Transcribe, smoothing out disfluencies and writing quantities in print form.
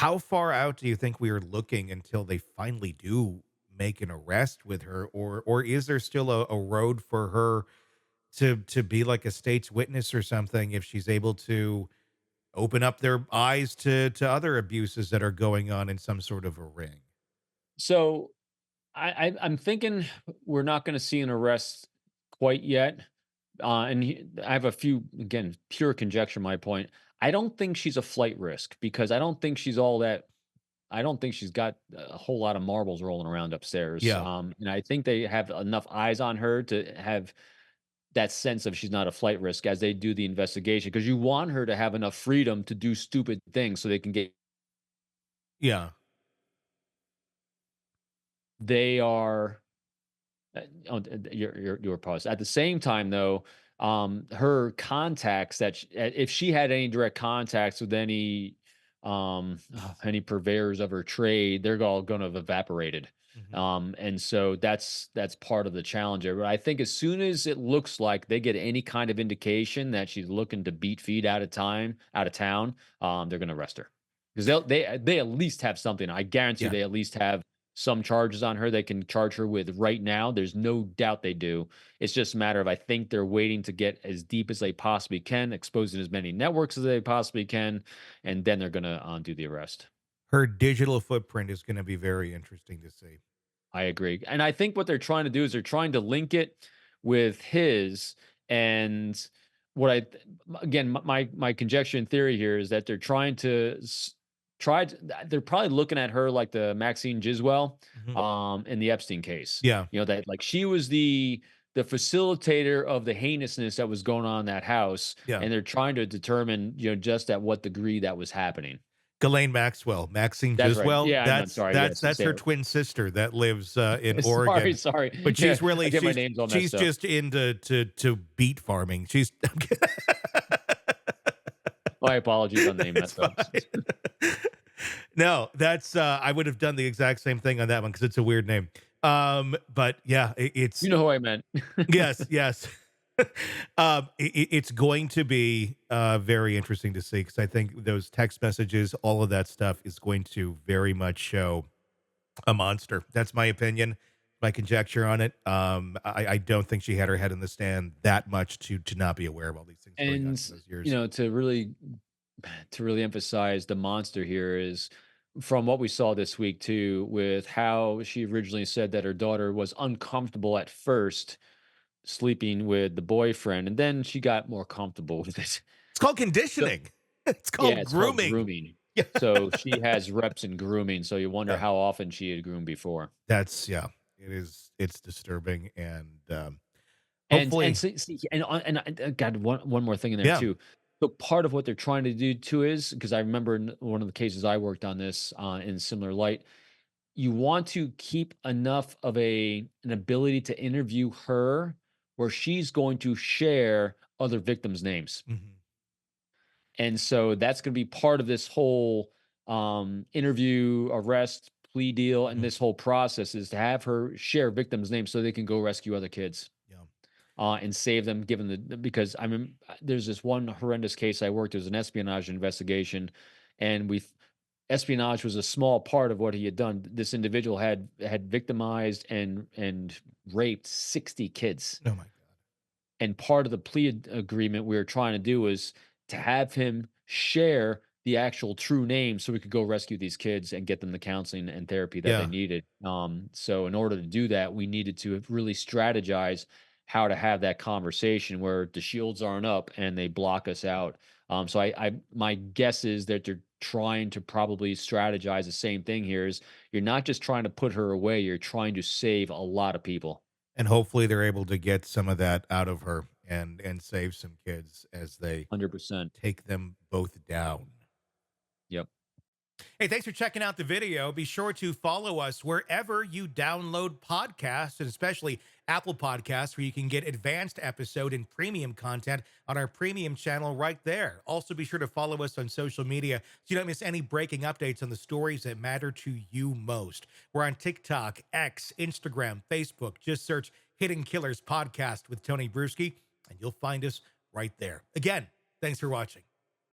How far out do you think we are looking until they finally do make an arrest with her, or is there still a road for her to be like a state's witness or something if she's able to open up their eyes to other abuses that are going on in some sort of a ring? So I'm thinking we're not going to see an arrest quite yet. I have a few, again, pure conjecture. My point. I don't think she's a flight risk because I don't think she's all that. I don't think she's got a whole lot of marbles rolling around upstairs. Yeah. And I think they have enough eyes on her to have that sense of she's not a flight risk as they do the investigation. Because you want her to have enough freedom to do stupid things so they can get. Yeah. They are your pause. At the same time, though, her contacts if she had any direct contacts with any purveyors of her trade, they're all going to have evaporated. Mhm. And so that's part of the challenge there. But I think as soon as it looks like they get any kind of indication that she's looking to beat feet out of town, they're going to arrest her because they at least have something. I guarantee Yeah. they at least have some charges on her they can charge her with right now. There's no doubt they do. It's just a matter of I think they're waiting to get as deep as they possibly can, exposing as many networks as they possibly can, and then they're gonna do the arrest. Her digital footprint is gonna be very interesting to see. I agree, and I think what they're trying to do is they're trying to link it with his and what I again my conjecture and theory here is that they're trying to they're probably looking at her like the Maxine Giswell Mhm. in the Epstein case. Yeah. You know that like she was the facilitator of the heinousness that was going on in that house, Yeah. and they're trying to determine just at what degree that was happening. Ghislaine Maxwell, Maxine That's right. Giswell, Yeah, I'm sorry. Yes, that's say her twin sister that lives, in sorry, Oregon, sorry. but Yeah, she's I really get my names all she's messed up. just into to beet farming. She's My apologies on the name It's mess up. fine. No, that's, I would have done the exact same thing on that one because it's a weird name. But yeah, it's You know who I meant. yes, yes. It's going to be very interesting to see because I think those text messages, all of that stuff is going to very much show a monster. That's my opinion, my conjecture on it. I don't think she had her head in the stand that much to not be aware of all these things going on And, in those years. to really emphasize the monster here is from what we saw this week too, with how she originally said that her daughter was uncomfortable at first sleeping with the boyfriend, and then she got more comfortable with it. It's called So conditioning. It's yeah, called it's called grooming. grooming. Yeah, So she has reps in grooming, so you wonder yeah. how often she had groomed before. That's yeah. It is. It's disturbing, and And hopefully, see and God, one more thing in there yeah. too. So part of what they're trying to do too is because I remember in one of the cases I worked on this in similar light, you want to keep enough of an ability to interview her where she's going to share other victims' names. Mhm. And so that's going to be part of this whole interview, arrest, plea deal, and Mhm. this whole process is to have her share victims' names so they can go rescue other kids Yeah. and save them. Given because I mean, there's this one horrendous case I worked. It was an espionage investigation, and espionage was a small part of what he had done. This individual had victimized and raped 60 kids, Oh my god. and part of the plea agreement we were trying to do was to have him share the actual true name so we could go rescue these kids and get them the counseling and therapy that they Yeah. needed. So in order to do that, we needed to really strategize how to have that conversation where the shields aren't up and they block us out. So my guess is that they're trying to probably strategize the same thing here is you're not just trying to put her away, you're trying to save a lot of people. And hopefully they're able to get some of that out of her and save some kids as they 100%. take them both down. Yep. Hey, thanks for checking out the video. Be sure to follow us wherever you download podcasts, and especially Apple Podcasts, where you can get advanced episode and premium content on our premium channel right there. Also, be sure to follow us on social media so you don't miss any breaking updates on the stories that matter to you most. We're on TikTok, X, Instagram, Facebook. Just search Hidden Killers Podcast with Tony Brueski, and you'll find us right there. Again, thanks for watching.